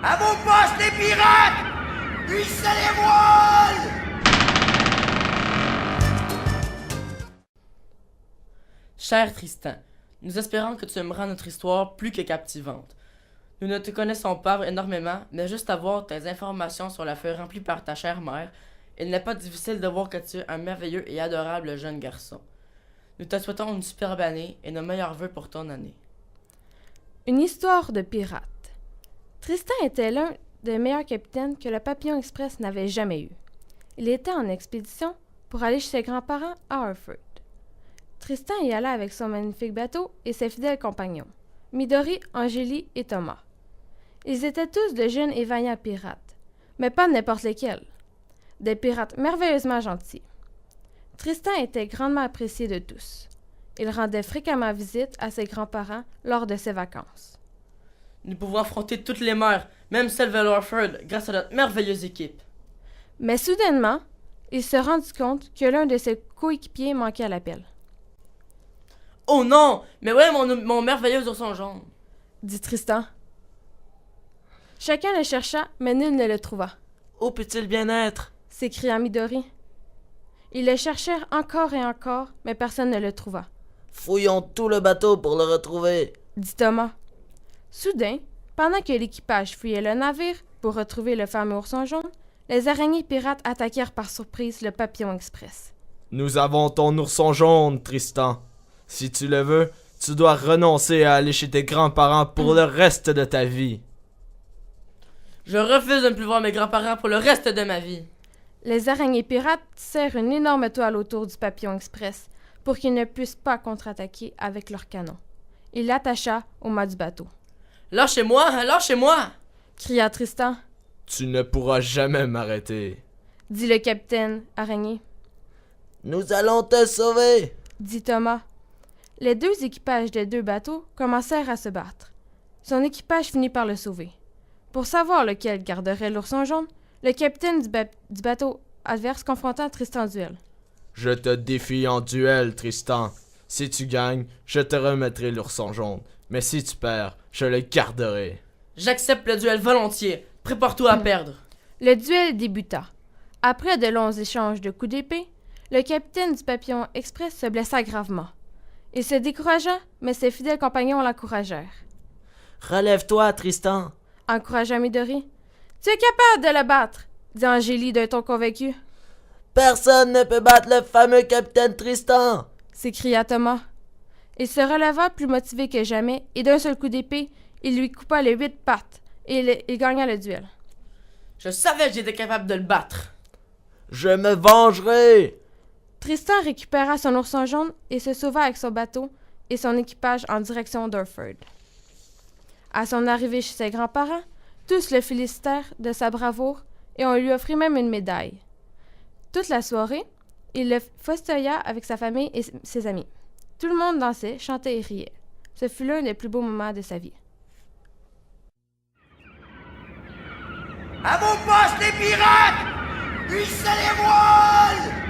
À vos postes, les pirates! Hissez les voiles! Cher Tristan, nous espérons que tu aimeras notre histoire plus que captivante. Nous ne te connaissons pas énormément, mais juste avoir tes informations sur la feuille remplie par ta chère mère, il n'est pas difficile de voir que tu es un merveilleux et adorable jeune garçon. Nous te souhaitons une superbe année et nos meilleurs vœux pour ton année. Une histoire de pirate. Tristan était l'un des meilleurs capitaines que le Papillon Express n'avait jamais eu. Il était en expédition pour aller chez ses grands-parents à Harford. Tristan y alla avec son magnifique bateau et ses fidèles compagnons, Midori, Angélie et Thomas. Ils étaient tous de jeunes et vaillants pirates, mais pas n'importe lesquels. Des pirates merveilleusement gentils. Tristan était grandement apprécié de tous. Il rendait fréquemment visite à ses grands-parents lors de ses vacances. Nous pouvons affronter toutes les mers, même celle vers Harford, grâce à notre merveilleuse équipe. Mais soudainement, il se rendit compte que l'un de ses coéquipiers manquait à l'appel. « Oh non! Mais ouais, mon merveilleux ourson jaune! » dit Tristan. Chacun le chercha, mais nul ne le trouva. « Où peut-il bien être? » s'écria Midori. Ils le cherchèrent encore et encore, mais personne ne le trouva. « Fouillons tout le bateau pour le retrouver, » dit Thomas. Soudain, pendant que l'équipage fouillait le navire pour retrouver le fameux ourson jaune, les araignées pirates attaquèrent par surprise le Papillon Express. « Nous avons ton ourson jaune, Tristan. Si tu le veux, tu dois renoncer à aller chez tes grands-parents pour le reste de ta vie. » Je refuse de ne plus voir mes grands-parents pour le reste de ma vie. Les araignées pirates tissèrent une énorme toile autour du Papillon Express pour qu'ils ne puissent pas contre-attaquer avec leurs canons. Il l'attacha au mât du bateau. « Lâchez-moi! Lâchez-moi! » cria Tristan. « Tu ne pourras jamais m'arrêter. » dit le capitaine araignée. « Nous allons te sauver, » dit Thomas. Les deux équipages des deux bateaux commencèrent à se battre. Son équipage finit par le sauver. Pour savoir lequel garderait l'ourson jaune, le capitaine du bateau adverse confronta Tristan en duel. « Je te défie en duel, Tristan. Si tu gagnes, je te remettrai l'ourson jaune. Mais si tu perds, je le garderai. » J'accepte le duel volontiers. Prépare-toi à perdre. Le duel débuta. Après de longs échanges de coups d'épée, le capitaine du Papillon Express se blessa gravement. Il se découragea, mais ses fidèles compagnons l'encouragèrent. « Relève-toi, Tristan, » encouragea Midori. « Tu es capable de le battre, » dit Angélie d'un ton convaincu. « Personne ne peut battre le fameux capitaine Tristan !» s'écria Thomas. Il se releva plus motivé que jamais et d'un seul coup d'épée, il lui coupa les 8 pattes et il gagna le duel. Je savais que j'étais capable de le battre. « Je me vengerai !» Tristan récupéra son ourson jaune et se sauva avec son bateau et son équipage en direction d'Harford. À son arrivée chez ses grands-parents, tous le félicitèrent de sa bravoure et on lui offrit même une médaille. Toute la soirée, il le festoya avec sa famille et ses amis. Tout le monde dansait, chantait et riait. Ce fut l'un des plus beaux moments de sa vie. À vos postes, les pirates! Hissez les voiles!